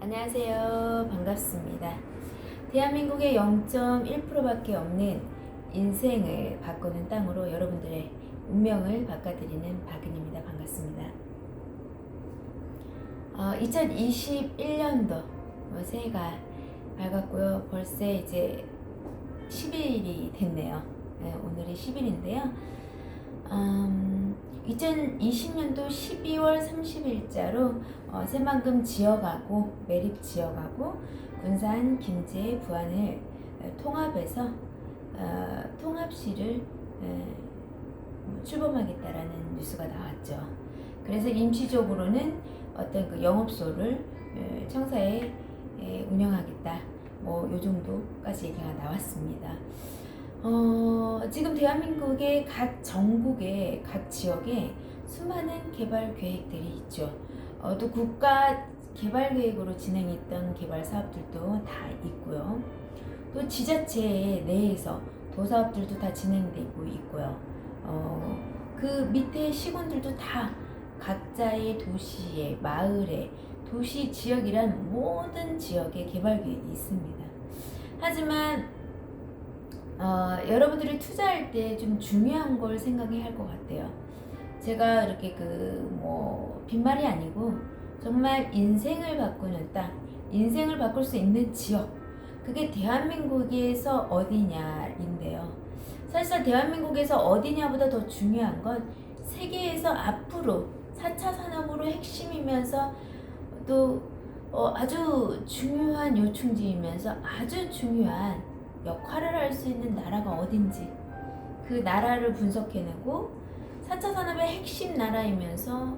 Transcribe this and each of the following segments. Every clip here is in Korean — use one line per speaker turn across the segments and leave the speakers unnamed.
안녕하세요. 반갑습니다. 대한민국의 0.1%밖에 없는 인생을 바꾸는 땅으로 여러분들의 운명을 바꿔드리는 박은입니다. 반갑습니다. 2021년도 새해가 밝았고요. 벌써 이제 10일이 됐네요. 네, 오늘이 10일인데요. 2020년도 12월 30일자로 새만금 지어가고 매립 지어가고 군산, 김제, 부안을 통합해서 통합시를 출범하겠다라는 뉴스가 나왔죠. 그래서 임시적으로는 어떤 그 영업소를 청사에 운영하겠다. 요 정도까지 얘기가 나왔습니다. 지금 대한민국의 각 전국의 각 지역에 수많은 개발 계획들이 있죠. 또 국가 개발 계획으로 진행했던 개발 사업들도 다 있고요. 또 지자체 내에서 도사업들도 다 진행되고 있고요. 그 밑에 시군들도 다 각자의 도시에, 마을에, 도시 지역이란 모든 지역에 개발 계획이 있습니다. 하지만 여러분들이 투자할 때 좀 중요한 걸 생각해야 할 것 같아요. 제가 이렇게 빈말이 아니고 정말 인생을 바꾸는 땅, 인생을 바꿀 수 있는 지역, 그게 대한민국에서 어디냐인데요. 사실상 대한민국에서 어디냐보다 더 중요한 건 세계에서 앞으로 4차 산업으로 핵심이면서 또 아주 중요한 요충지이면서 아주 중요한 역할을 할 수 있는 나라가 어딘지 그 나라를 분석해내고 4차 산업의 핵심 나라이면서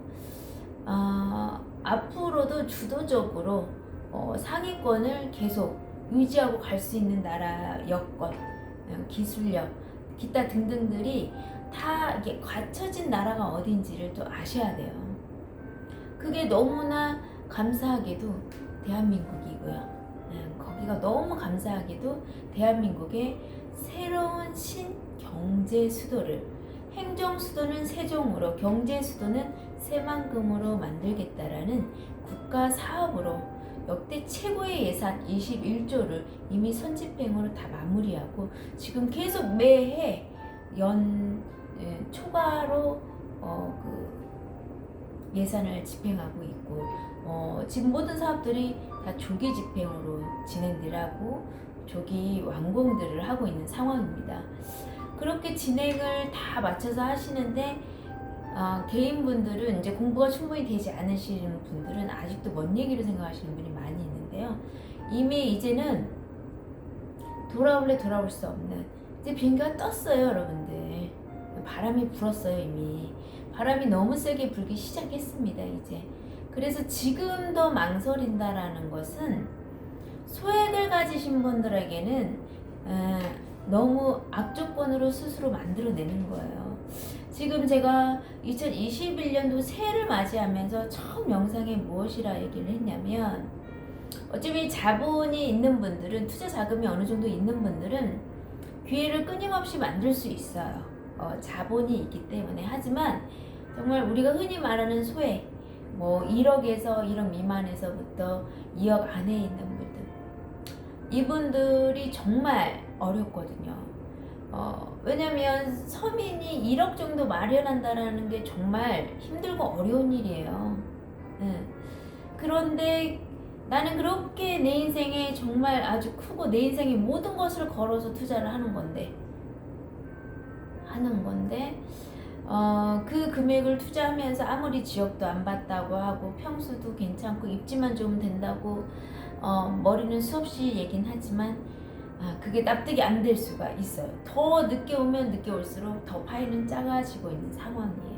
앞으로도 주도적으로 상위권을 계속 유지하고 갈 수 있는 나라 여건, 기술력, 기타 등등들이 다 이게 갖춰진 나라가 어딘지를 또 아셔야 돼요. 그게 너무나 감사하게도 대한민국이고요. 거기가 너무 감사하게도 대한민국의 새로운 신경제 수도를, 행정 수도는 세종으로, 경제 수도는 새만금으로 만들겠다라는 국가 사업으로 역대 최고의 예산 21조를 이미 선집행으로 다 마무리하고 지금 계속 매해 초과로 예산을 집행하고 있고 지금 모든 사업들이 다 조기 집행으로 진행들 하고 조기 완공들을 하고 있는 상황입니다. 그렇게 진행을 다 맞춰서 하시는데 개인분들은 이제 공부가 충분히 되지 않으시는 분들은 아직도 먼 얘기를 생각하시는 분이 많이 있는데요. 이미 이제는 돌아올래 돌아올 수 없는 이제 비행기가 떴어요, 여러분들. 바람이 불었어요, 이미. 바람이 너무 세게 불기 시작했습니다, 이제. 그래서 지금 더 망설인다라는 것은 소액을 가지신 분들에게는 너무 악조건으로 스스로 만들어내는 거예요. 지금 제가 2021년도 새해를 맞이하면서 처음 영상에 무엇이라 얘기를 했냐면 어차피 자본이 있는 분들은, 투자 자금이 어느 정도 있는 분들은 기회를 끊임없이 만들 수 있어요. 자본이 있기 때문에. 하지만 정말 우리가 흔히 말하는 소액, 1억에서 1억 미만에서부터 2억 안에 있는 분들, 이분들이 정말 어렵거든요. 왜냐면 서민이 1억 정도 마련한다라는 게 정말 힘들고 어려운 일이에요. 그런데 나는 그렇게 내 인생에 정말 아주 크고 내 인생의 모든 것을 걸어서 투자를 하는 건데 그 금액을 투자하면서 아무리 지역도 안 봤다고 하고 평수도 괜찮고 입지만 좋으면 된다고 머리는 수없이 얘긴 하지만 그게 납득이 안 될 수가 있어요. 더 늦게 오면 늦게 올수록 더 파이는 작아지고 있는 상황이에요.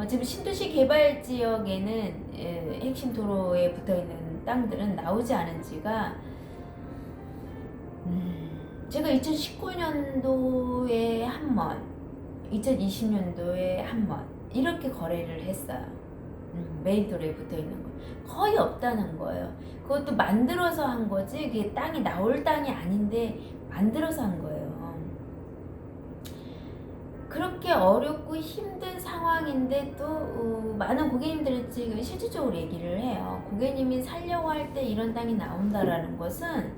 지금 신도시 개발 지역에는 핵심 도로에 붙어있는 땅들은 나오지 않은 지가 제가 2019년도에 한 번, 2020년도에 한 번 이렇게 거래를 했어요. 메인 도로에 붙어있는 거 거의 없다는 거예요. 그것도 만들어서 한 거지 그게 땅이 나올 땅이 아닌데 만들어서 한 거예요. 그렇게 어렵고 힘든 상황인데 또 많은 고객님들이 지금 실질적으로 얘기를 해요. 고객님이 살려고 할 때 이런 땅이 나온다라는 것은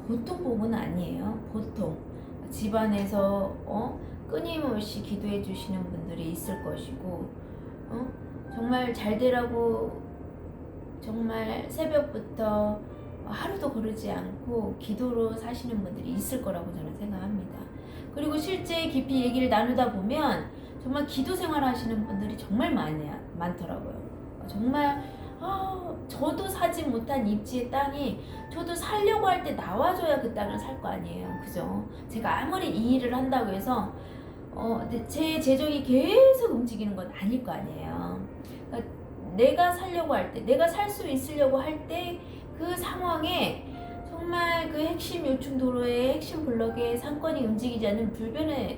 보통 부분은 아니에요. 보통 집안에서 끊임없이 기도해 주시는 분들이 있을 것이고 정말 잘 되라고 정말 새벽부터 하루도 거르지 않고 기도로 사시는 분들이 있을 거라고 저는 생각합니다. 그리고 실제 깊이 얘기를 나누다 보면 정말 기도 생활 하시는 분들이 정말 많더라고요. 정말 저도 사지 못한 입지의 땅이 저도 살려고 할 때 나와줘야 그 땅을 살 거 아니에요. 그죠? 제가 아무리 이 일을 한다고 해서 제 재정이 계속 움직이는 건 아닐 거 아니에요. 그러니까 내가 살려고 할 때, 내가 살 수 있으려고 할 때 그 상황에 정말 그 핵심 요충 도로의 핵심 블럭의 상권이 움직이지 않는 불변의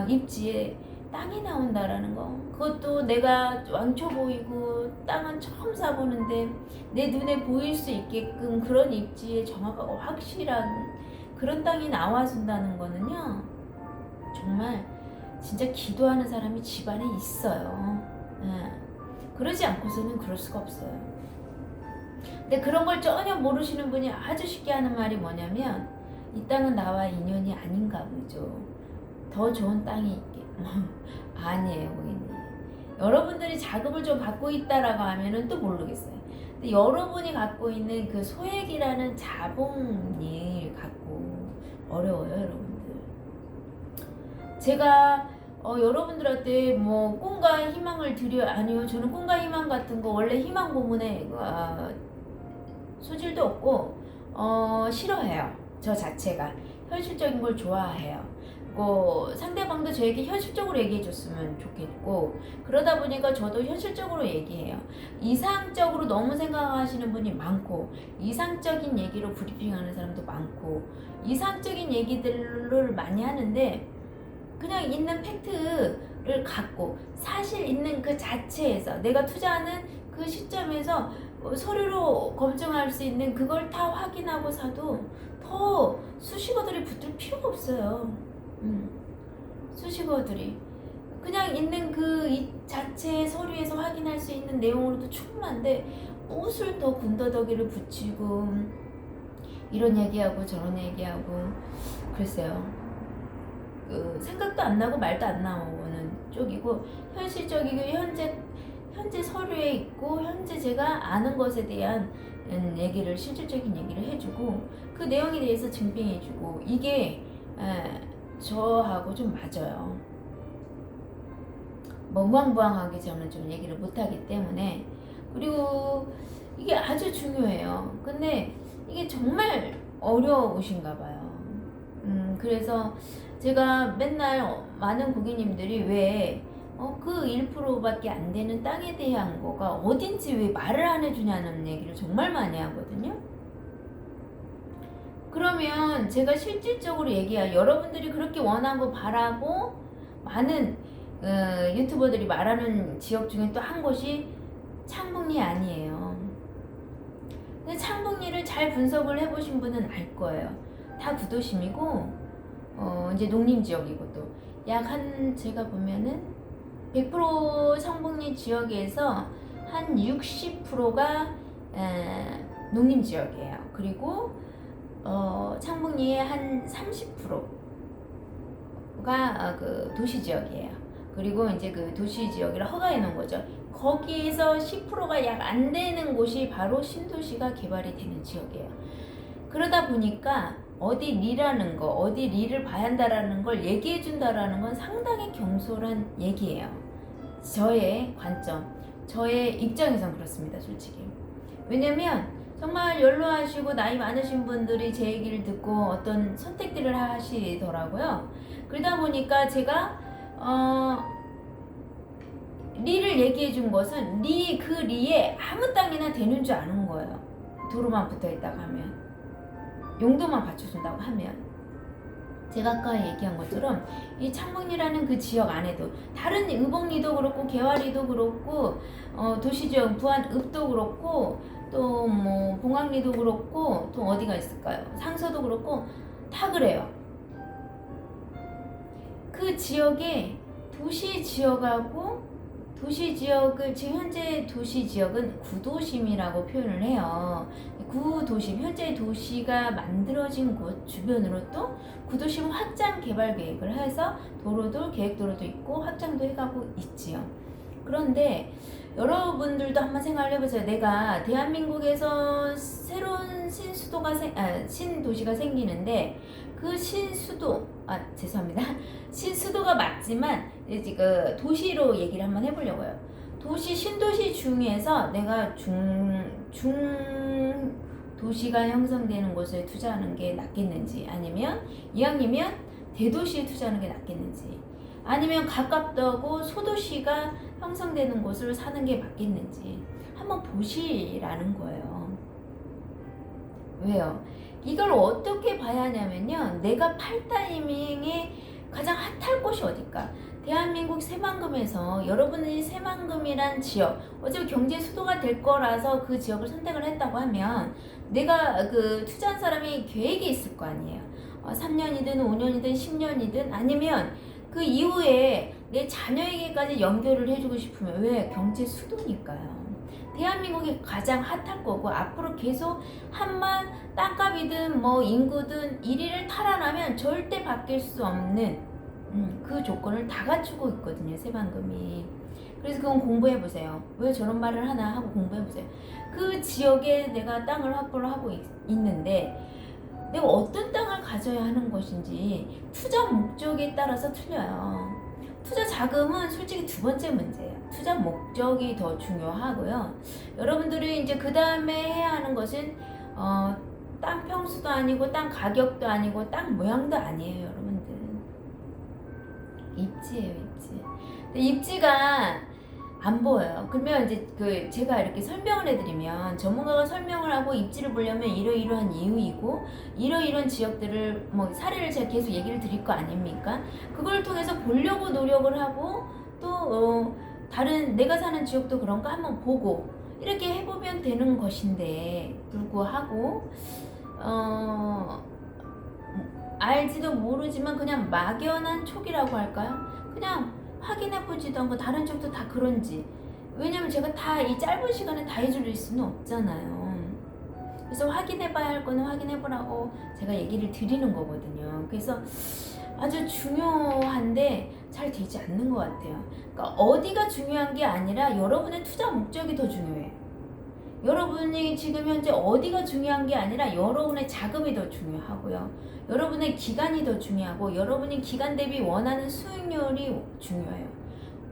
입지에 땅이 나온다라는 거. 그것도 내가 왕초 보이고 땅은 처음 사보는데 내 눈에 보일 수 있게끔 그런 입지에 정확하고 확실한 그런 땅이 나와준다는 거는요. 정말 진짜 기도하는 사람이 집안에 있어요. 그러지 않고서는 그럴 수가 없어요. 근데 그런 걸 전혀 모르시는 분이 아주 쉽게 하는 말이 뭐냐면 이 땅은 나와 인연이 아닌가 보죠. 더 좋은 땅이 있게. 아니에요, 고객님. 여러분들이 자금을 좀 갖고 있다라고 하면은 또 모르겠어요. 근데 여러분이 갖고 있는 그 소액이라는 자본이 갖고 어려워요, 여러분들. 제가 여러분들한테 뭐 꿈과 희망을 아니요, 저는 꿈과 희망 같은 거 원래 희망 고문에 소질도 없고 싫어해요. 저 자체가 현실적인 걸 좋아해요. 상대방도 저에게 현실적으로 얘기해 줬으면 좋겠고, 그러다 보니까 저도 현실적으로 얘기해요. 이상적으로 너무 생각하시는 분이 많고, 이상적인 얘기로 브리핑하는 사람도 많고, 이상적인 얘기들을 많이 하는데 그냥 있는 팩트를 갖고 사실 있는 그 자체에서 내가 투자하는 그 시점에서 서류로 검증할 수 있는 그걸 다 확인하고 사도 더 수식어들이 붙을 필요가 없어요. 수식어들이 그냥 있는 그 이 자체의 서류에서 확인할 수 있는 내용으로도 충분한데 무엇을 더 군더더기를 붙이고 이런 얘기하고 저런 얘기하고 글쎄요. 생각도 안 나고 말도 안 나오는 쪽이고 현실적이고 현재 서류에 있고 현재 제가 아는 것에 대한 얘기를 실질적인 얘기를 해주고 그 내용에 대해서 증빙해주고 이게 저하고 좀 맞아요. 멍광부황하게 저는 좀 얘기를 못하기 때문에 그리고 이게 아주 중요해요. 근데 이게 정말 어려우신가 봐요. 그래서 제가 맨날 많은 고객님들이 왜 그 1%밖에 안 되는 땅에 대한 거가 어딘지 왜 말을 안 해주냐는 얘기를 정말 많이 하거든요. 그러면 제가 실질적으로 얘기해요. 여러분들이 그렇게 원하고 바라고 많은 유튜버들이 말하는 지역 중에 또 한 곳이 창북리 아니에요. 근데 창북리를 잘 분석을 해보신 분은 알 거예요. 다 구도심이고 이제 농림지역이고 또 약 제가 보면은 100% 창북리 지역에서 한 60%가 농림지역이에요. 그리고 창북리의 한 30%가 그 도시지역이에요. 그리고 이제 그 도시지역이라 허가해 놓은 거죠. 거기에서 10%가 약 안 되는 곳이 바로 신도시가 개발이 되는 지역이에요. 그러다 보니까 어디 리라는 거, 어디 리를 봐야 한다라는 걸 얘기해 준다라는 건 상당히 경솔한 얘기예요. 저의 관점, 저의 입장에선 그렇습니다, 솔직히. 왜냐면 정말 연로하시고 나이 많으신 분들이 제 얘기를 듣고 어떤 선택들을 하시더라고요. 그러다 보니까 제가 리를 얘기해 준 것은 그 리에 아무 땅이나 되는 줄 아는 거예요. 도로만 붙어 있다고 하면, 용도만 받쳐준다고 하면. 제가 아까 얘기한 것처럼 이 창북리라는 그 지역 안에도 다른 의복리도 그렇고 개화리도 그렇고 도시지역 부안읍도 그렇고 또 뭐 봉황리도 그렇고 또 어디가 있을까요? 상서도 그렇고 다 그래요. 그 지역에 도시 지역하고 도시 지역을 지금 현재 도시 지역은 구도심이라고 표현을 해요. 구도심, 현재 도시가 만들어진 곳 주변으로 또 구도심 확장 개발 계획을 해서 도로도 계획도로도 있고 확장도 해가고 있지요. 그런데 여러분들도 한번 생각을 해보세요. 내가 대한민국에서 새로운 신도시가 생기는데 그 죄송합니다. 신수도가 맞지만 그 도시로 얘기를 한번 해보려고요. 신도시 중에서 내가 도시가 형성되는 곳에 투자하는 게 낫겠는지, 아니면 이왕이면 대도시에 투자하는 게 낫겠는지, 아니면 가깝다고 소도시가 형성되는 곳을 사는 게 맞겠는지 한번 보시라는 거예요. 왜요? 이걸 어떻게 봐야 하냐면요, 내가 팔 타이밍에 가장 핫할 곳이 어딜까? 대한민국 새만금에서 여러분이 새만금이란 지역, 어차피 경제 수도가 될 거라서 그 지역을 선택을 했다고 하면 내가 그 투자한 사람이 계획이 있을 거 아니에요. 3년이든 5년이든 10년이든 아니면 그 이후에 내 자녀에게까지 연결을 해주고 싶으면, 왜? 경제 수도니까요. 대한민국이 가장 핫할 거고 앞으로 계속 한만 땅값이든 뭐 인구든 1위를 탈환하면 절대 바뀔 수 없는 그 조건을 다 갖추고 있거든요, 새만금이. 그래서 그건 공부해보세요. 왜 저런 말을 하나 하고 공부해보세요. 그 지역에 내가 땅을 확보를 하고 있는데 내가 어떤 땅을 가져야 하는 것인지 투자 목적에 따라서 틀려요. 투자 자금은 솔직히 두 번째 문제예요. 투자 목적이 더 중요하고요. 여러분들이 이제 그 다음에 해야 하는 것은 땅 평수도 아니고 땅 가격도 아니고 땅 모양도 아니에요, 여러분들. 입지예요, 입지. 근데 입지가 안 보여요. 그러면 이제 제가 이렇게 설명을 해드리면, 전문가가 설명을 하고 입지를 보려면 이러이러한 이유이고 이러이러한 지역들을 뭐 사례를 제가 계속 얘기를 드릴 거 아닙니까? 그걸 통해서 보려고 노력을 하고 또 다른 내가 사는 지역도 그런 거 한번 보고 이렇게 해보면 되는 것인데 불구하고 알지도 모르지만 그냥 막연한 촉이라고 할까요? 그냥 확인해보지도 않고 다른 쪽도 다 그런지. 왜냐면 제가 다 이 짧은 시간에 다 해줄 수는 없잖아요. 그래서 확인해봐야 할 거는 확인해보라고 제가 얘기를 드리는 거거든요. 그래서 아주 중요한데 잘 되지 않는 것 같아요. 그러니까 어디가 중요한 게 아니라 여러분의 투자 목적이 더 중요해요. 여러분이 지금 현재 어디가 중요한 게 아니라 여러분의 자금이 더 중요하고요. 여러분의 기간이 더 중요하고 여러분이 기간 대비 원하는 수익률이 중요해요.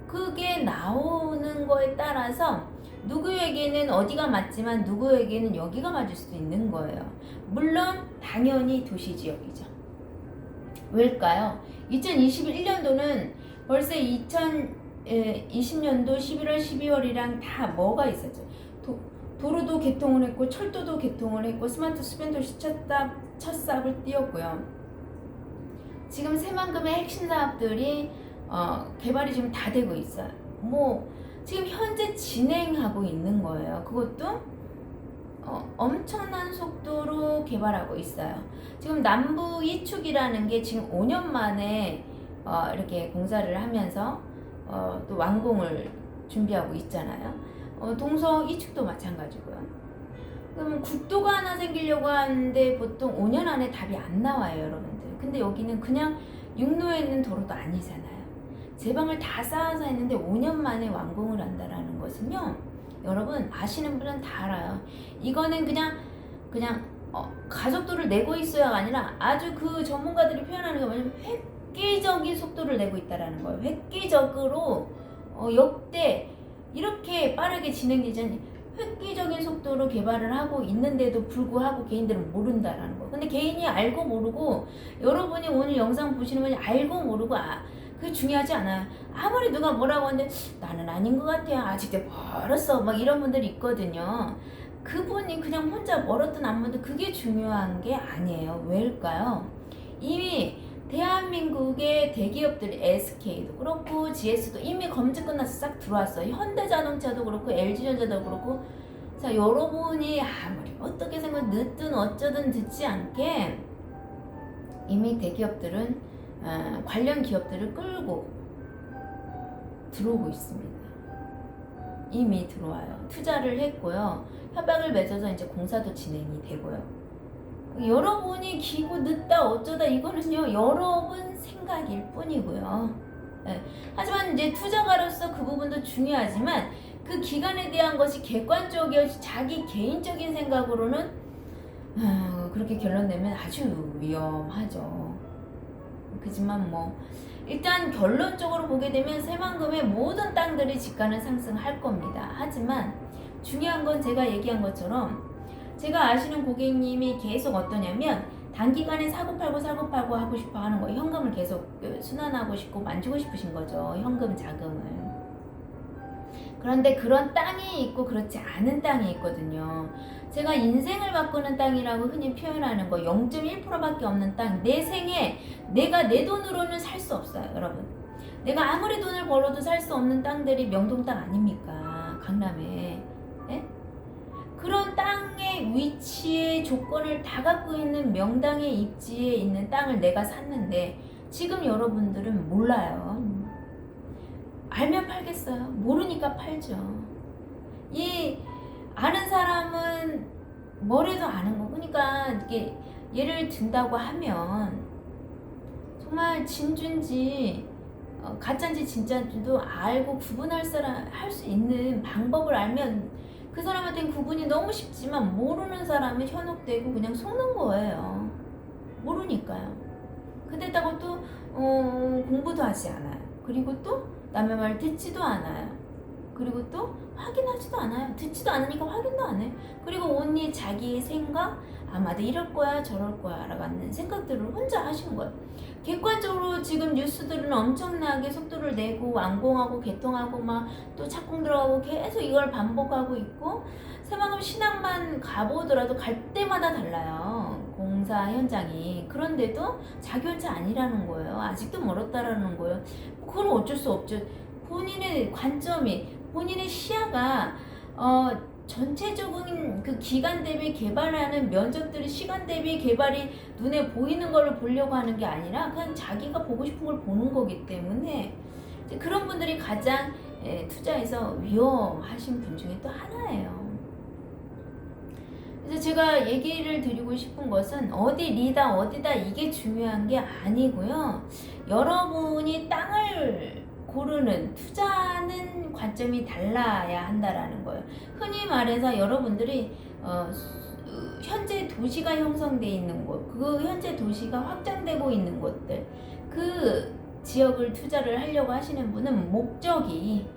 그게 나오는 거에 따라서 누구에게는 어디가 맞지만 누구에게는 여기가 맞을 수도 있는 거예요. 물론 당연히 도시지역이죠. 왜일까요? 2021년도는 벌써 2020년도 11월 12월이랑 다 뭐가 있었죠? 도로도 개통을 했고 철도도 개통을 했고 스마트 수변도시 첫 삽을 띄웠고요. 지금 새만금의 핵심 사업들이 개발이 지금 다 되고 있어요. 뭐 지금 현재 진행하고 있는 거예요. 그것도 엄청난 속도로 개발하고 있어요. 지금 남부 이축이라는 게 지금 5년 만에 이렇게 공사를 하면서 또 완공을 준비하고 있잖아요. 동서 이축도 마찬가지고요. 그럼 국도가 하나 생기려고 하는데 보통 5년 안에 답이 안 나와요, 여러분들. 근데 여기는 그냥 육로에 있는 도로도 아니잖아요. 제방을 다 쌓아서 했는데 5년 만에 완공을 한다라는 것은요, 여러분 아시는 분은 다 알아요. 이거는 그냥 가속도를 내고 있어야가 아니라 아주 그 전문가들이 표현하는 게 뭐냐면 획기적인 속도를 내고 있다라는 거예요. 획기적으로 역대 이렇게 빠르게 진행되지 않는 획기적인 속도로 개발을 하고 있는데도 불구하고 개인들은 모른다라는 거. 근데 개인이 알고 모르고, 여러분이 오늘 영상 보시는 분이 알고 모르고 그게 중요하지 않아요. 아무리 누가 뭐라고 하는데 나는 아닌 것 같아요. 아직 멀었어. 막 이런 분들이 있거든요. 그분이 그냥 혼자 멀었든 안 멀었든 그게 중요한 게 아니에요. 왜일까요? 이미 대한민국의 대기업들이 SK도 그렇고 GS도 이미 검증 끝나서 싹 들어왔어요. 현대자동차도 그렇고 LG전자도 그렇고. 자, 여러분이 아무리 어떻게 늦든 어쩌든 듣지 않게 이미 대기업들은 관련 기업들을 끌고 들어오고 있습니다. 이미 들어와요. 투자를 했고요. 협약을 맺어서 이제 공사도 진행이 되고요. 여러분이 기고 늦다 어쩌다 이거는요 여러분 생각일 뿐이고요. 네. 하지만 이제 투자가로서 그 부분도 중요하지만 그 기간에 대한 것이 객관적이어서 자기 개인적인 생각으로는 그렇게 결론 내면 아주 위험하죠. 그지만 뭐 일단 결론적으로 보게 되면 새만금의 모든 땅들이 지가는 상승할 겁니다. 하지만 중요한 건 제가 얘기한 것처럼 제가 아시는 고객님이 계속 어떠냐면 단기간에 사고팔고 하고 싶어 하는 거예요. 현금을 계속 순환하고 싶고 만지고 싶으신 거죠. 현금 자금을. 그런데 그런 땅이 있고 그렇지 않은 땅이 있거든요. 제가 인생을 바꾸는 땅이라고 흔히 표현하는 거 0.1%밖에 없는 땅. 내 생에 내가 내 돈으로는 살 수 없어요. 여러분. 내가 아무리 돈을 벌어도 살 수 없는 땅들이 명동 땅 아닙니까? 강남에. 네? 그런 땅의 위치의 조건을 다 갖고 있는 명당의 입지에 있는 땅을 내가 샀는데 지금 여러분들은 몰라요. 알면 팔겠어요? 모르니까 팔죠. 이 아는 사람은 뭐래도 아는 거. 그러니까 이게 예를 든다고 하면 정말 진주인지 가짜인지 진짜인지도 알고 구분할 할 수 있는 방법을 알면 그 사람한테는 구분이 너무 쉽지만 모르는 사람은 현혹되고 그냥 속는 거예요. 모르니까요. 근데다가 또 공부도 하지 않아요. 그리고 또 남의 말 듣지도 않아요. 그리고 또 확인하지도 않아요. 듣지도 않으니까 확인도 안 해요. 그리고 온리 자기의 생각, 아마도 이럴 거야 저럴 거야 라는 생각들을 혼자 하시는 거예요. 객관적으로 지금 뉴스들은 엄청나게 속도를 내고 완공하고 개통하고 막 또 착공 들어가고 계속 이걸 반복하고 있고 새만금 신항만 가보더라도 갈 때마다 달라요. 공사 현장이. 그런데도 자기혼자 아니라는 거예요. 아직도 멀었다라는 거예요. 그건 어쩔 수 없죠. 본인의 관점이 본인의 시야가 전체적인 그 기간 대비 개발하는 면적들이 시간 대비 개발이 눈에 보이는 걸로 보려고 하는 게 아니라 그냥 자기가 보고 싶은 걸 보는 거기 때문에 그런 분들이 가장 투자에서 위험하신 분 중에 또 하나예요. 그래서 제가 얘기를 드리고 싶은 것은 어디 리다 어디다 이게 중요한 게 아니고요. 여러분이 땅을 고르는 투자하는 관점이 달라야 한다라는 거예요. 흔히 말해서 여러분들이 현재 도시가 형성되어 있는 곳, 그 현재 도시가 확장되고 있는 곳들, 그 지역을 투자를 하려고 하시는 분은 목적이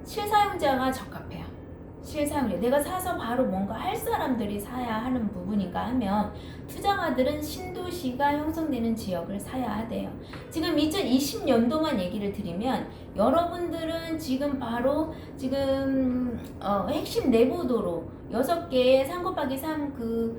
실사용자가 적합해요. 실사용자, 내가 사서 바로 뭔가 할 사람들이 사야 하는 부분인가 하면 투자가들은 신도시가 형성되는 지역을 사야 하대요. 지금 2020년도만 얘기를 드리면 여러분들은 지금 바로 지금 핵심 내부도로 6개의 3곱하기3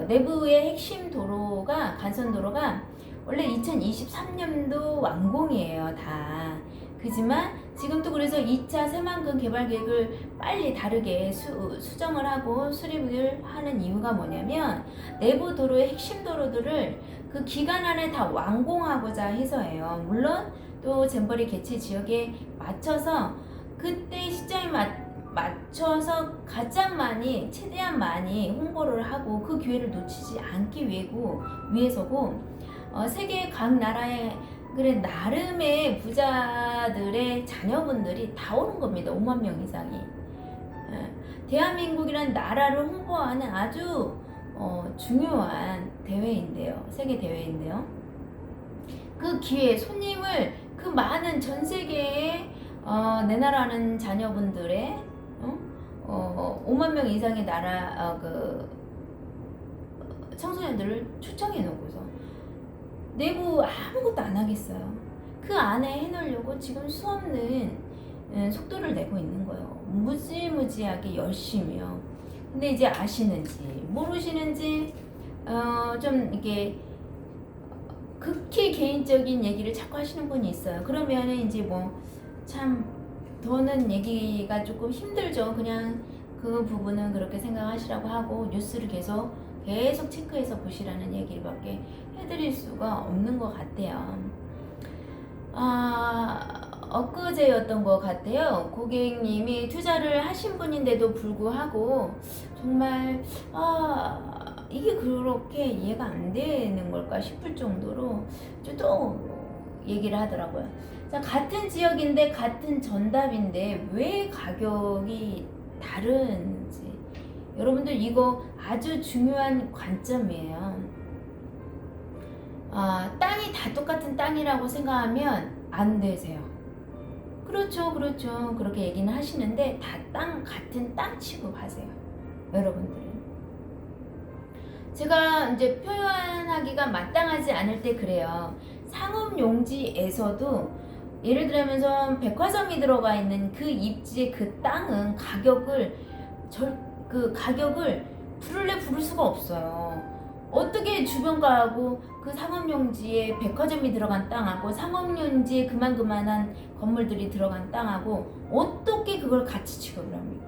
내부의 핵심 도로가 간선도로가 원래 2023년도 완공이에요. 다. 그지만 지금 또 그래서 2차 새만금 개발 계획을 빨리 다르게 수정을 하고 수립을 하는 이유가 뭐냐면 내부 도로의 핵심 도로들을 그 기간 안에 다 완공하고자 해서예요. 물론 또 잼버리 개최 지역에 맞춰서 그때 시점에 맞춰서 가장 많이 최대한 많이 홍보를 하고 그 기회를 놓치지 않기 위해서고 세계 각 나라의 그래 나름의 부자들의 자녀분들이 다 오는 겁니다. 5만 명 이상이. 대한민국이라는 나라를 홍보하는 아주 중요한 대회인데요. 세계 대회인데요. 그 기회 손님을 그 많은 전 세계의 내 나라는 자녀분들의 5만 명 이상의 나라 청소년들을 초청해 놓고서 내부 아무것도 안 하겠어요. 그 안에 해놓으려고 지금 수없는 속도를 내고 있는 거예요. 무지무지하게 열심히요. 근데 이제 아시는지 모르시는지 좀 이게 극히 개인적인 얘기를 자꾸 하시는 분이 있어요. 그러면은 이제 뭐 참 더는 얘기가 조금 힘들죠. 그냥 그 부분은 그렇게 생각하시라고 하고 뉴스를 계속 체크해서 보시라는 얘기밖에 해드릴 수가 없는 것 같아요. 엊그제였던 것 같아요. 고객님이 투자를 하신 분인데도 불구하고 정말 이게 그렇게 이해가 안 되는 걸까 싶을 정도로 또 얘기를 하더라고요. 자, 같은 지역인데 같은 전답인데 왜 가격이 다른지, 여러분들 이거 아주 중요한 관점이에요. 땅이 다 똑같은 땅이라고 생각하면 안 되세요. 그렇죠, 그렇죠. 그렇게 얘기는 하시는데 다 같은 땅 취급하세요, 여러분들은. 제가 이제 표현하기가 마땅하지 않을 때 그래요. 상업용지에서도 예를 들면서 백화점이 들어가 있는 그 입지의 그 땅은 가격을 부를래 부를 수가 없어요. 어떻게 주변가하고 그 상업용지에 백화점이 들어간 땅하고 상업용지에 그만한 건물들이 들어간 땅하고 어떻게 그걸 같이 취급을 합니까?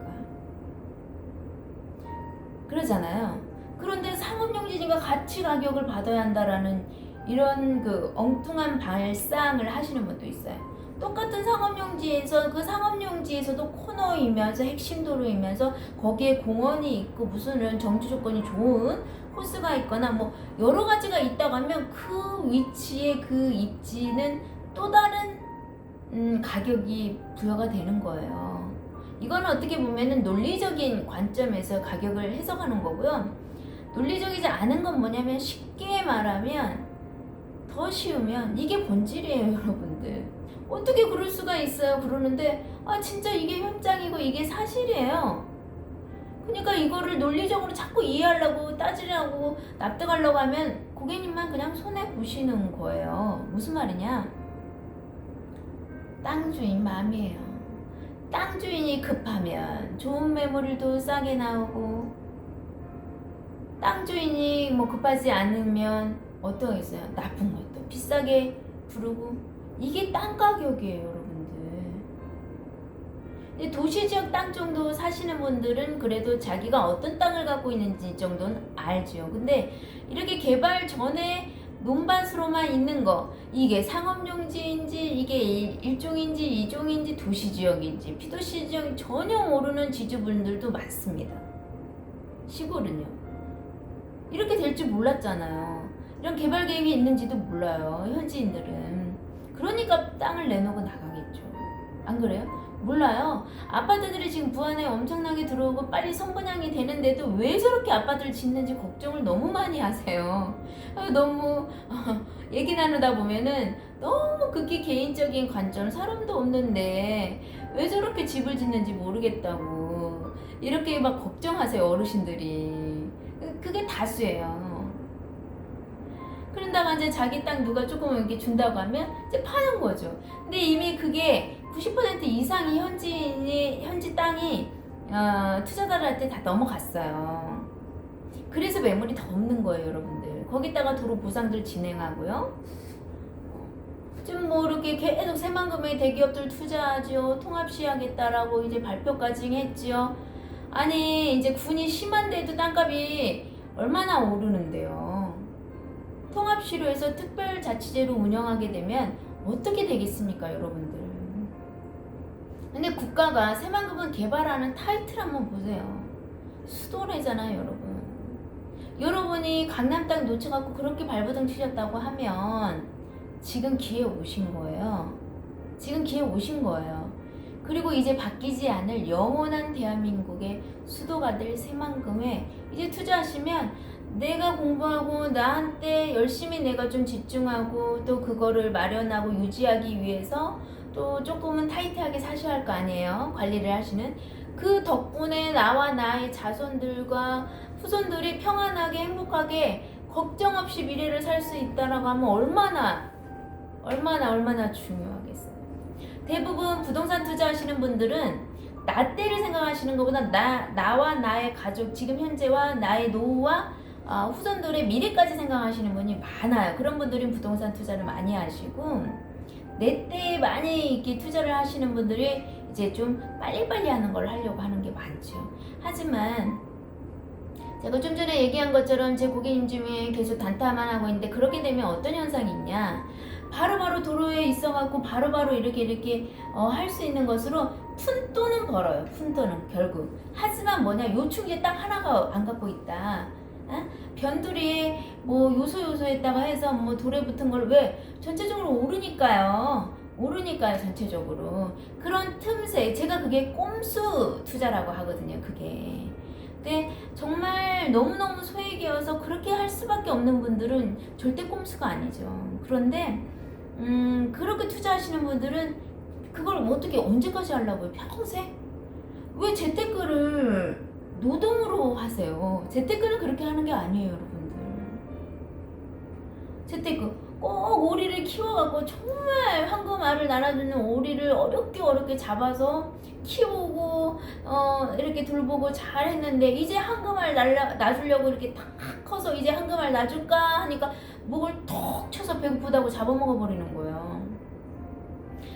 그러잖아요. 그런데 상업용지니까 같이 가격을 받아야 한다라는 이런 그 엉뚱한 발상을 하시는 분도 있어요. 똑같은 상업용지에서 그 상업용지에서도 코너이면서 핵심 도로이면서 거기에 공원이 있고 무슨 정치 조건이 좋은 코스가 있거나 뭐 여러 가지가 있다고 하면 그 위치에 그 입지는 또 다른 가격이 부여가 되는 거예요. 이거는 어떻게 보면은 논리적인 관점에서 가격을 해석하는 거고요. 논리적이지 않은 건 뭐냐면, 쉽게 말하면, 더 쉬우면 이게 본질이에요, 여러분들. 어떻게 그럴 수가 있어요? 그러는데 진짜 이게 현장이고 이게 사실이에요. 그러니까 이거를 논리적으로 자꾸 이해하려고 따지려고 납득하려고 하면 고객님만 그냥 손해 보시는 거예요. 무슨 말이냐? 땅 주인 마음이에요. 땅 주인이 급하면 좋은 매물도 싸게 나오고, 땅 주인이 뭐 급하지 않으면 어떤 게 있어요? 나쁜 것도 비싸게 부르고. 이게 땅 가격이에요, 여러분들. 도시 지역 땅 정도 사시는 분들은 그래도 자기가 어떤 땅을 갖고 있는지 정도는 알죠. 근데 이렇게 개발 전에 논밭으로만 있는 거, 이게 상업용지인지 이게 일종인지 이종인지 도시지역인지 피도시지역이 전혀 모르는 지주분들도 많습니다. 시골은요. 이렇게 될 줄 몰랐잖아요. 이런 개발 계획이 있는지도 몰라요, 현지인들은. 그러니까 땅을 내놓고 나가겠죠. 안 그래요? 몰라요. 아파트들이 지금 부안에 엄청나게 들어오고 빨리 선분양이 되는데도 왜 저렇게 아파트를 짓는지 걱정을 너무 많이 하세요. 너무 얘기 나누다 보면은 너무 극히 개인적인 관점, 사람도 없는데 왜 저렇게 집을 짓는지 모르겠다고 이렇게 막 걱정하세요, 어르신들이. 그게 다수예요. 그런다가 이제 자기 땅 누가 조금 이렇게 준다고 하면 이제 파는 거죠. 근데 이미 그게 90% 이상이 현지 땅이 투자자들한테 다 넘어갔어요. 그래서 매물이 더 없는 거예요, 여러분들. 거기다가 도로 보상들 진행하고요. 지금 뭐 이렇게 계속 새만금의 대기업들 투자하죠. 통합시하겠다라고 이제 발표까지 했지요. 아니 이제 군이 심한데도 땅값이 얼마나 오르는데요. 통합시로 해서 특별자치제로 운영하게 되면 어떻게 되겠습니까, 여러분들. 근데 국가가 새만금은 개발하는 타이틀 한번 보세요. 수도래잖아요, 여러분. 여러분이 강남 땅 놓쳐갖고 그렇게 발버둥 치셨다고 하면 지금 기회 오신 거예요. 지금 기회 오신 거예요. 그리고 이제 바뀌지 않을 영원한 대한민국의 수도가 될 새만금에 이제 투자하시면 내가 공부하고 나한테 열심히 내가 좀 집중하고 또 그거를 마련하고 유지하기 위해서 또 조금은 타이트하게 사셔야 할 거 아니에요. 관리를 하시는. 그 덕분에 나와 나의 자손들과 후손들이 평안하게 행복하게 걱정 없이 미래를 살 수 있다라고 하면 얼마나 중요하겠어요. 대부분 부동산 투자하시는 분들은 나 때를 생각하시는 것보다 나와 나의 가족, 지금 현재와 나의 노후와 후손들의 미래까지 생각하시는 분이 많아요. 그런 분들은 부동산 투자를 많이 하시고, 내 때에 많이 이렇게 투자를 하시는 분들이 이제 좀 빨리빨리 하는 걸 하려고 하는 게 많죠. 하지만 제가 좀 전에 얘기한 것처럼 제 고객님 중에 계속 단타만 하고 있는데, 그렇게 되면 어떤 현상이 있냐, 바로바로 도로에 있어갖고 바로바로 이렇게 할 수 있는 것으로 푼돈은 벌어요. 푼돈은 결국. 하지만 뭐냐, 요충지에 딱 하나가 안 갖고 있다. 어? 변두리에 뭐 요소에다가 해서 뭐 돌에 붙은 걸 왜 전체적으로 오르니까요. 오르니까요, 전체적으로. 그런 틈새, 제가 그게 꼼수 투자라고 하거든요, 그게. 근데 정말 너무너무 소액이어서 그렇게 할 수밖에 없는 분들은 절대 꼼수가 아니죠. 그런데 그렇게 투자하시는 분들은 그걸 어떻게 언제까지 하려고요? 평생? 왜 재테크를 노동으로 하세요? 재테크는 그렇게 하는 게 아니에요, 여러분들. 재테크 꼭 오리를 키워갖고 정말 황금알을 날아주는 오리를 어렵게 잡아서 키우고 이렇게 돌보고 잘했는데 이제 황금알 놔주려고 이렇게 탁 커서 이제 황금알 놔줄까 하니까 목을 톡 쳐서 배고프다고 잡아먹어 버리는 거예요.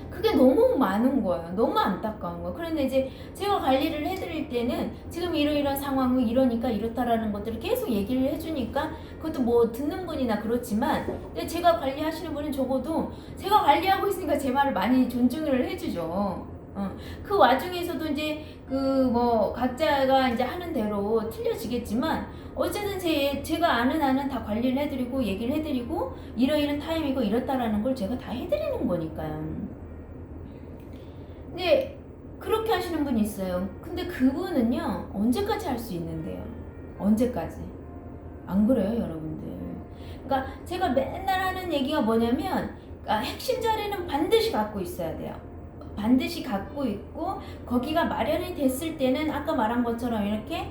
그게 너무 많은 거예요. 너무 안타까운 거예요. 그런데 이제 제가 관리를 해드릴 때는 지금 이런 상황은 이러니까 이렇다라는 것들을 계속 얘기를 해주니까 그것도 뭐 듣는 분이나 그렇지만 근데 제가 관리하시는 분은 적어도 제가 관리하고 있으니까 제 말을 많이 존중을 해주죠. 그 와중에서도 이제 그 뭐 각자가 이제 하는 대로 틀려지겠지만 어쨌든 제가 아는 한은 다 관리를 해드리고 얘기를 해드리고 이런 타임이고 이렇다라는 걸 제가 다 해드리는 거니까요. 근데 그렇게 하시는 분이 있어요. 근데 그분은요 언제까지 할 수 있는데요? 언제까지? 안 그래요, 여러분들? 그러니까 제가 맨날 하는 얘기가 뭐냐면 핵심 자리는 반드시 갖고 있어야 돼요. 반드시 갖고 있고 거기가 마련이 됐을 때는 아까 말한 것처럼 이렇게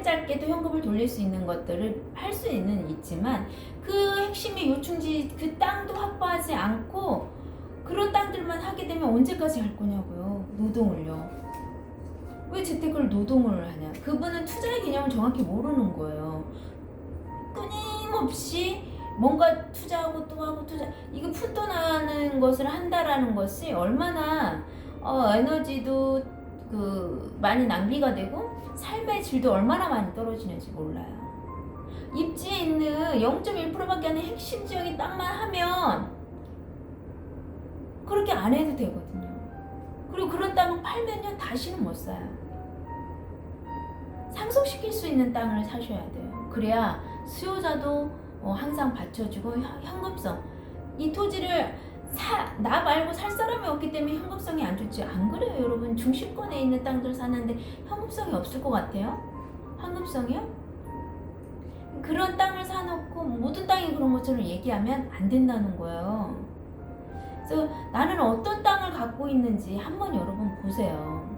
짧게도 현금을 돌릴 수 있는 것들을 할 수는 있지만 그 핵심의 요충지 그 땅도 확보하지 않고 그런 땅들만 하게 되면 언제까지 할 거냐고요. 노동을요. 왜 재테크를 노동을 하냐. 그분은 투자의 개념을 정확히 모르는 거예요. 끊임없이 뭔가 투자하고 또 하고 이거 푼돈하는 것을 한다라는 것이 얼마나 에너지도 많이 낭비가 되고 삶의 질도 얼마나 많이 떨어지는지 몰라요. 입지에 있는 0.1%밖에 안 되는 핵심 지역의 땅만 하면 그렇게 안 해도 되거든요. 그리고 그런 땅을 팔면요 다시는 못 사요. 상속시킬 수 있는 땅을 사셔야 돼요. 그래야 수요자도 항상 받쳐주고 현금성. 이 토지를 나 말고 살 사람이 없기 때문에 현금성이 안 좋지. 안 그래요, 여러분? 중심권에 있는 땅들 사는데 현금성이 없을 것 같아요? 현금성이요? 그런 땅을 사놓고 모든 땅이 그런 것처럼 얘기하면 안 된다는 거예요. 그래서 나는 어떤 땅을 갖고 있는지 한번 여러분 보세요.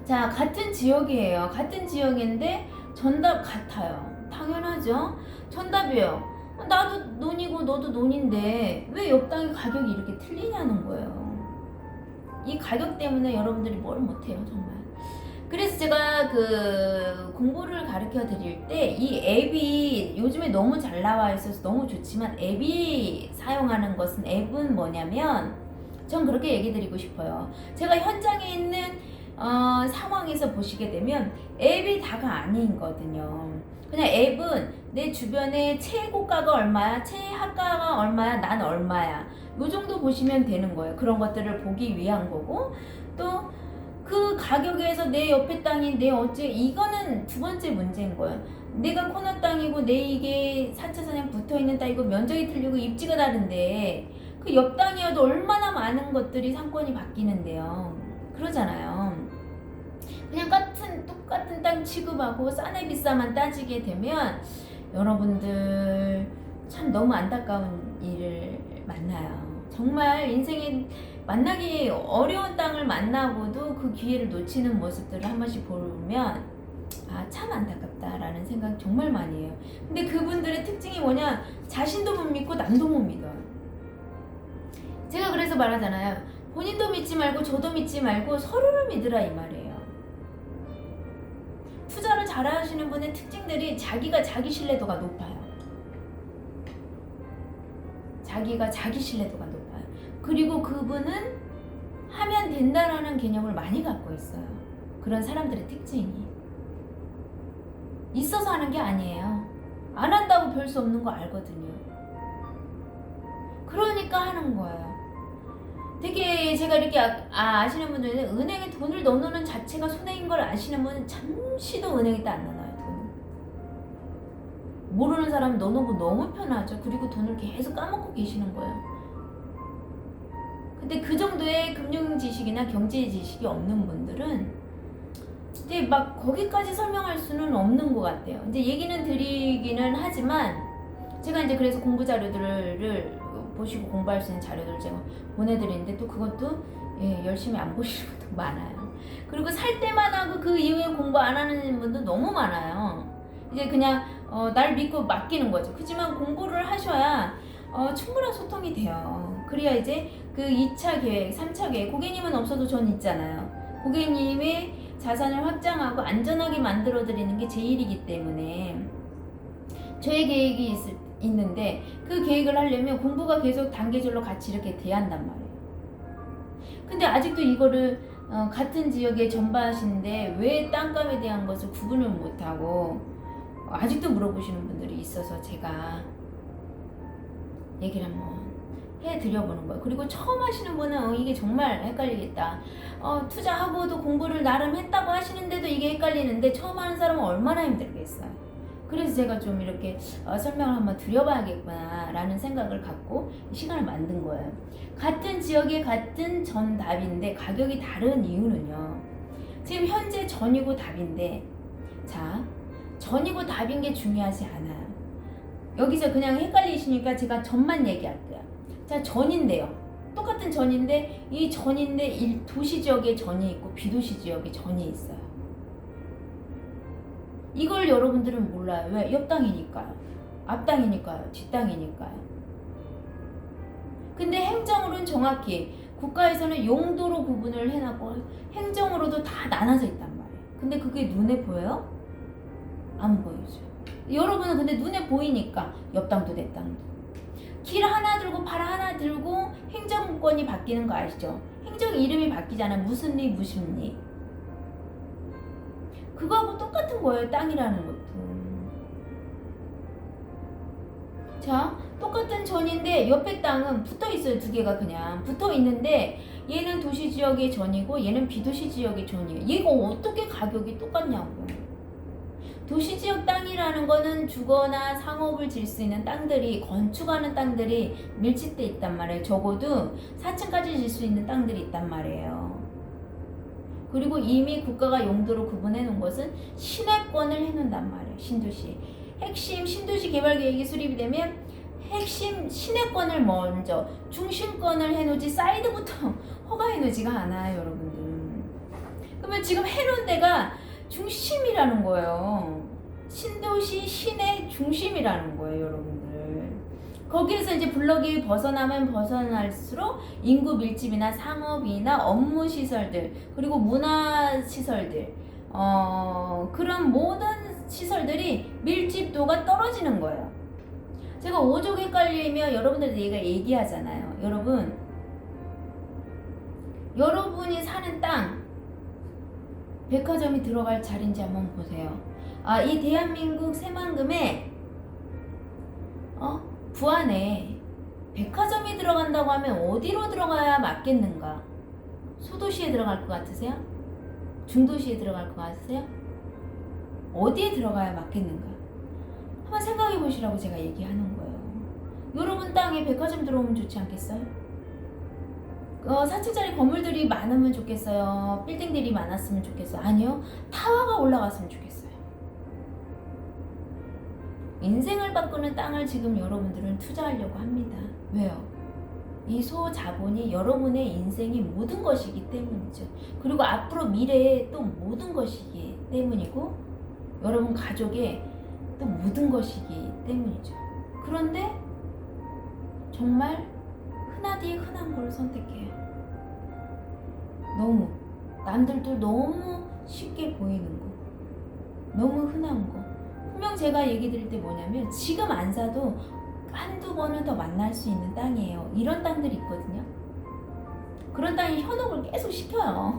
자, 같은 지역이에요. 같은 지역인데 전답 같아요. 당연하죠. 전답이에요. 나도 논이고 너도 논인데 왜 옆 땅의 가격이 이렇게 틀리냐는 거예요. 이 가격 때문에 여러분들이 뭘 못해요, 정말. 그래서 제가 그 공부를 가르쳐 드릴 때 이 앱이 요즘에 너무 잘 나와 있어서 너무 좋지만 앱이 사용하는 것은 앱은 뭐냐면 전 그렇게 얘기 드리고 싶어요. 제가 현장에 있는 상황에서 보시게 되면 앱이 다가 아니거든요. 그냥 앱은 내 주변에 최고가가 얼마야, 최하가가 얼마야, 난 얼마야, 요 정도 보시면 되는 거예요. 그런 것들을 보기 위한 거고 또 그 가격에서 내 옆에 땅이 이거는 두 번째 문제인 거예요. 내가 코너 땅이고 내 이게 4차 사냥 붙어있는 땅이고 면적이 틀리고 입지가 다른데 그 옆 땅이어도 얼마나 많은 것들이 상권이 바뀌는데요. 그러잖아요. 그냥 똑같은 땅 취급하고 싸네 비싸만 따지게 되면 여러분들 참 너무 안타까운 일을 만나요. 정말 인생에 만나기 어려운 땅을 만나고도 그 기회를 놓치는 모습들을 한 번씩 보면 참 안타깝다라는 생각 정말 많이 해요. 근데 그분들의 특징이 뭐냐, 자신도 못 믿고 남도 못 믿어요. 제가 그래서 말하잖아요. 본인도 믿지 말고 저도 믿지 말고 서로를 믿으라 이 말이에요. 투자를 잘하시는 분의 특징들이 자기가 자기 신뢰도가 높아요. 자기가 자기 신뢰도가 높아요. 그리고 그분은 하면 된다라는 개념을 많이 갖고 있어요. 그런 사람들의 특징이 있어서 하는 게 아니에요. 안 한다고 별 수 없는 거 알거든요. 그러니까 하는 거예요. 되게 제가 이렇게 아시는 분들은 은행에 돈을 넣어놓는 자체가 손해인 걸 아시는 분은 잠시도 은행에다 안 넣어놔요. 돈을. 모르는 사람은 넣어놓고 너무 편하죠. 그리고 돈을 계속 까먹고 계시는 거예요. 근데 그 정도의 금융 지식이나 경제 지식이 없는 분들은 이제 막 거기까지 설명할 수는 없는 것 같아요. 이제 얘기는 드리기는 하지만 제가 이제 그래서 공부 자료들을 보시고 공부할 수 있는 자료들을 제가 보내드리는데 또 그것도 열심히 안 보시는 분도 많아요. 그리고 살 때만 하고 그 이후에 공부 안 하는 분도 너무 많아요. 이제 그냥 날 믿고 맡기는 거죠. 그렇지만 공부를 하셔야 충분한 소통이 돼요. 그래야 이제 그 2차 계획, 3차 계획, 고객님은 없어도 전 있잖아요. 고객님의 자산을 확장하고 안전하게 만들어 드리는 게 제 일이기 때문에 저의 계획이 있는데 그 계획을 하려면 공부가 계속 단계별로 같이 이렇게 돼야 한단 말이에요. 근데 아직도 이거를 같은 지역에 전파하시는데 왜 땅값에 대한 것을 구분을 못하고 아직도 물어보시는 분들이 있어서 제가 얘기를 한번 해드려보는 거예요. 그리고 처음 하시는 분은 이게 정말 헷갈리겠다. 투자하고도 공부를 나름 했다고 하시는데도 이게 헷갈리는데 처음 하는 사람은 얼마나 힘들겠어요. 그래서 제가 좀 이렇게 설명을 한번 드려봐야겠구나 라는 생각을 갖고 시간을 만든 거예요. 같은 지역에 같은 전답인데 가격이 다른 이유는요. 지금 현재 전이고 답인데 자, 전이고 답인 게 중요하지 않아요. 여기서 그냥 헷갈리시니까 제가 전만 얘기할게요. 자, 전인데요. 똑같은 전인데 이 전인데 도시 지역에 전이 있고 비도시 지역에 전이 있어요. 이걸 여러분들은 몰라요. 왜? 옆 땅이니까요. 앞 땅이니까요. 뒷 땅이니까요. 근데 행정으로는 정확히 국가에서는 용도로 구분을 해놨고 행정으로도 다 나눠져 있단 말이에요. 근데 그게 눈에 보여요? 안 보이죠. 여러분은 근데 눈에 보이니까 옆 땅도 내 땅도 길 하나 들고 발 하나 들고 행정권이 바뀌는 거 아시죠? 행정 이름이 바뀌잖아. 무슨 리 무슨 리. 그거하고 똑같은 거예요. 땅이라는 것도. 자, 똑같은 전인데 옆에 땅은 붙어 있어요. 두 개가 그냥 붙어 있는데 얘는 도시 지역의 전이고 얘는 비도시 지역의 전이에요. 얘가 어떻게 가격이 똑같냐고. 도시 지역 땅이라는 거는 주거나 상업을 질 수 있는 땅들이 건축하는 땅들이 밀집돼 있단 말이에요. 적어도 4층까지 질 수 있는 땅들이 있단 말이에요. 그리고 이미 국가가 용도로 구분해 놓은 것은 시내권을 해놓는단 말이에요. 신도시. 핵심 신도시 개발 계획이 수립이 되면 핵심 시내권을 먼저 중심권을 해놓지 사이드부터 허가해놓지가 않아요. 여러분들. 그러면 지금 해놓은 데가 중심이라는 거예요. 신도시 시내 중심이라는 거예요. 여러분들. 거기에서 이제 블럭이 벗어나면 벗어날수록 인구 밀집이나 상업이나 업무 시설들 그리고 문화 시설들 그런 모든 시설들이 밀집도가 떨어지는 거예요. 제가 오족 헷갈리면 여러분들한테 얘기하잖아요. 여러분이 사는 땅 백화점이 들어갈 자리인지 한번 보세요. 이 대한민국 새만금에 부안에 백화점이 들어간다고 하면 어디로 들어가야 맞겠는가? 소도시에 들어갈 것 같으세요? 중도시에 들어갈 것 같으세요? 어디에 들어가야 맞겠는가? 한번 생각해 보시라고 제가 얘기하는 거예요. 여러분 땅에 백화점 들어오면 좋지 않겠어요? 4층짜리 건물들이 많으면 좋겠어요? 빌딩들이 많았으면 좋겠어요? 아니요. 타워가 올라갔으면 좋겠어요. 인생을 바꾸는 땅을 지금 여러분들은 투자하려고 합니다. 왜요? 이 소자본이 여러분의 인생이 모든 것이기 때문이죠. 그리고 앞으로 미래의 또 모든 것이기 때문이고 여러분 가족의 또 모든 것이기 때문이죠. 그런데 정말 흔하디 흔한 걸 선택해요. 너무 남들도 너무 쉽게 보이는 거, 너무 흔한 거. 분명 제가 얘기 드릴 때 뭐냐면 지금 안 사도 한두 번은 더 만날 수 있는 땅이에요. 이런 땅들이 있거든요. 그런 땅이 현혹을 계속 시켜요.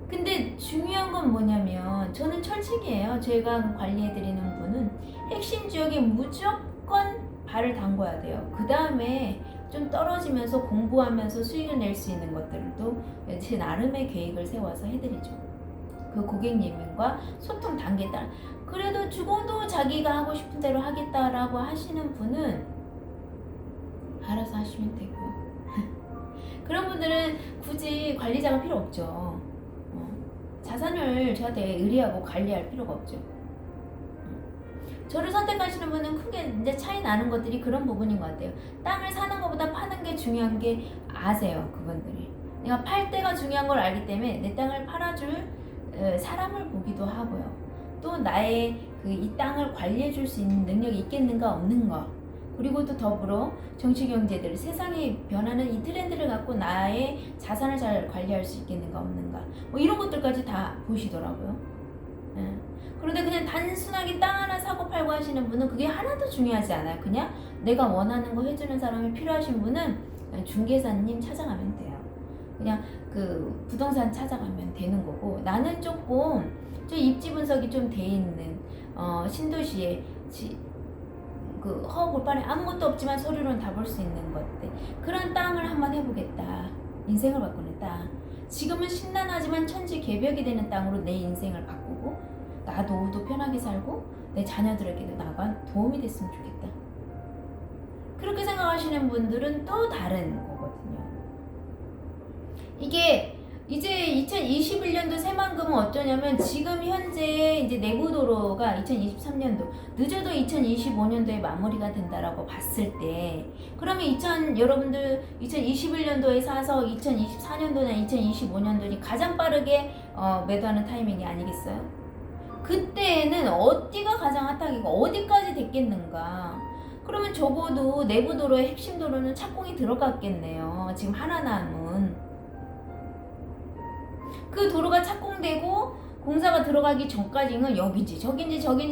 근데 중요한 건 뭐냐면 저는 철칙이에요. 제가 관리해드리는 분은 핵심 지역에 무조건 발을 담궈야 돼요. 그 다음에 좀 떨어지면서 공부하면서 수익을 낼 수 있는 것들도 제 나름의 계획을 세워서 해드리죠. 그 고객님과 소통 단계에 따라. 그래도 죽어도 자기가 하고 싶은 대로 하겠다라고 하시는 분은 알아서 하시면 되고요. 그런 분들은 굳이 관리자가 필요 없죠. 자산을 저한테 의뢰하고 관리할 필요가 없죠. 저를 선택하시는 분은 크게 이제 차이 나는 것들이 그런 부분인 것 같아요. 땅을 사는 것보다 파는 게 중요한 게 아세요, 그분들이. 내가 팔 때가 중요한 걸 알기 때문에 내 땅을 팔아줄 사람을 보기도 하고요. 또 나의 이 땅을 관리해 줄 수 있는 능력이 있겠는가 없는가. 그리고 또 더불어 정치 경제들 세상이 변하는 이 트렌드를 갖고 나의 자산을 잘 관리할 수 있겠는가 없는가. 뭐 이런 것들까지 다 보시더라고요. 그런데 그냥 단순하게 땅 하나 사고 팔고 하시는 분은 그게 하나도 중요하지 않아요. 그냥 내가 원하는 거 해주는 사람이 필요하신 분은 중개사님 찾아가면 돼요. 그냥 그 부동산 찾아가면 되는 거고, 나는 조금 저 입지 분석이 좀 돼 있는 신도시에 그 허허벌판에 아무것도 없지만 서류로는 다 볼 수 있는 것들, 그런 땅을 한번 해보겠다. 인생을 바꾸는 땅. 지금은 신난하지만 천지개벽이 되는 땅으로 내 인생을 바꾸고 나도 편하게 살고 내 자녀들에게도 나가 도움이 됐으면 좋겠다. 그렇게 생각하시는 분들은 또 다른 거거든요. 이게 이제 2021년도 새만금은 어쩌냐면 지금 현재 이제 내부도로가 2023년도 늦어도 2025년도에 마무리가 된다라고 봤을 때, 그러면 여러분들 2021년도에 사서 2024년도나 2025년도니 가장 빠르게 매도하는 타이밍이 아니겠어요? 그때는 어디가 가장 핫하기고 어디까지 됐겠는가? 그러면 적어도 내부도로의 핵심 도로는 착공이 들어갔겠네요. 지금 하나 남은. 그 도로가 착공되고 공사가 들어가기 전까지는 여긴지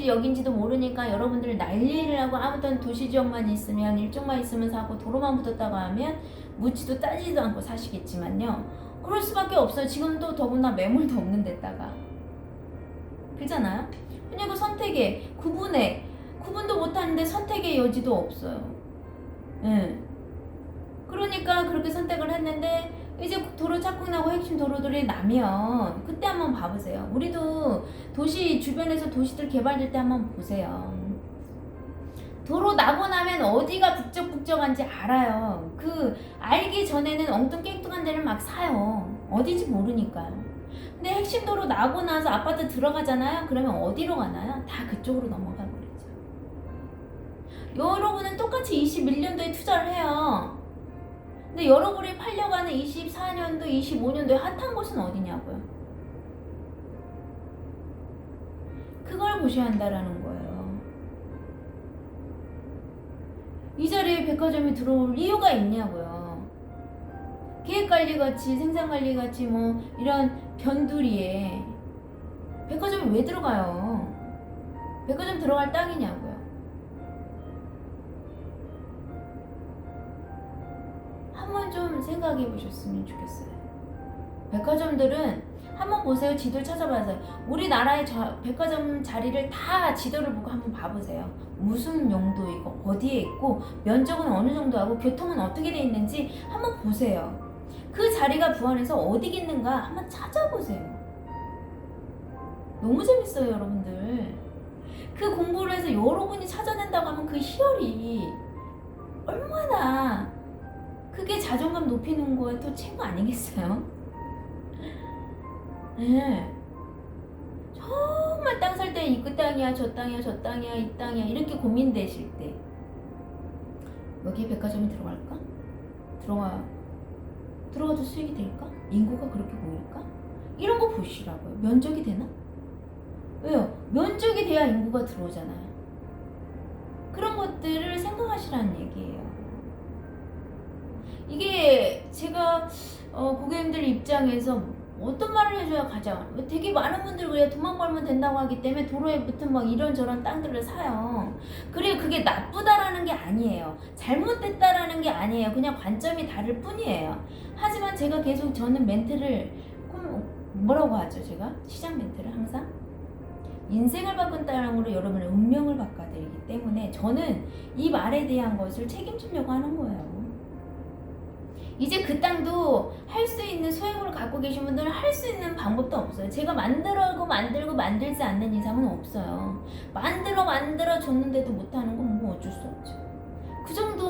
여긴지도 모르니까 여러분들 난리를 하고 아무튼 도시지역만 있으면 일종만 있으면 사고 도로만 붙었다고 하면 묻지도 따지지도 않고 사시겠지만요. 그럴 수밖에 없어요. 지금도 더구나 매물도 없는 데다가. 그렇잖아요? 그냥 그 선택에 구분도 못하는데 선택의 여지도 없어요. 그러니까 그렇게 선택을 했는데 이제 도로 착공하고 핵심 도로들이 나면 그때 한번 봐보세요. 우리도 도시 주변에서 도시들 개발될 때 한번 보세요. 도로 나고 나면 어디가 북적북적한지 알아요. 그 알기 전에는 엉뚱깽뚱한 데를 막 사요. 어디지 모르니까요. 근데 핵심 도로 나고 나서 아파트 들어가잖아요. 그러면 어디로 가나요? 다 그쪽으로 넘어가 버리죠. 여러분은 똑같이 21년도에 투자를 해요. 근데 여러분이 팔려가는 24년도, 25년도에 핫한 곳은 어디냐고요? 그걸 보셔야 한다라는 거예요. 이 자리에 백화점이 들어올 이유가 있냐고요. 계획관리같이 생산관리같이 뭐 이런 변두리에 백화점이 왜 들어가요? 백화점 들어갈 땅이냐고요. 한번 좀 생각해 보셨으면 좋겠어요. 백화점들은 한번 보세요. 지도를 찾아봐서 우리나라의 백화점 자리를 다 지도를 보고 한번 봐보세요. 무슨 용도이고 어디에 있고 면적은 어느 정도 하고 교통은 어떻게 돼 있는지 한번 보세요. 그 자리가 부안해서 어디겠는가 한번 찾아보세요. 너무 재밌어요, 여러분들. 그 공부를 해서 여러분이 찾아낸다고 하면 그 희열이 얼마나 그게 자존감 높이는 거에 또 최고 아니겠어요? 네. 정말 땅 살 때 이 그 땅이야 저 땅이야 저 땅이야 이 땅이야 이렇게 고민되실 때 여기에 백화점이 들어갈까? 들어가도 수익이 될까? 인구가 그렇게 보일까? 이런 거 보시라고요. 면적이 되나? 왜요? 면적이 돼야 인구가 들어오잖아요. 그런 것들을 생각하시라는 얘기예요. 이게 제가 고객님들 입장에서 어떤 말을 해줘야 가장 되게 많은 분들 그래요. 돈만 벌면 된다고 하기 때문에 도로에 붙은 막 이런저런 땅들을 사요. 그래 그게 나쁘다라는 게 아니에요. 잘못됐다라는 게 아니에요. 그냥 관점이 다를 뿐이에요. 하지만 제가 계속 저는 멘트를 뭐라고 하죠? 제가 시장 멘트를 항상 인생을 바꾼 땅으로 여러분의 운명을 바꿔드리기 때문에 저는 이 말에 대한 것을 책임지려고 하는 거예요. 이제 그 땅도 할 수 있는 소유물을 갖고 계신 분들은 할 수 있는 방법도 없어요. 제가 만들고 만들지 않는 이상은 없어요. 만들어 줬는데도 못하는 건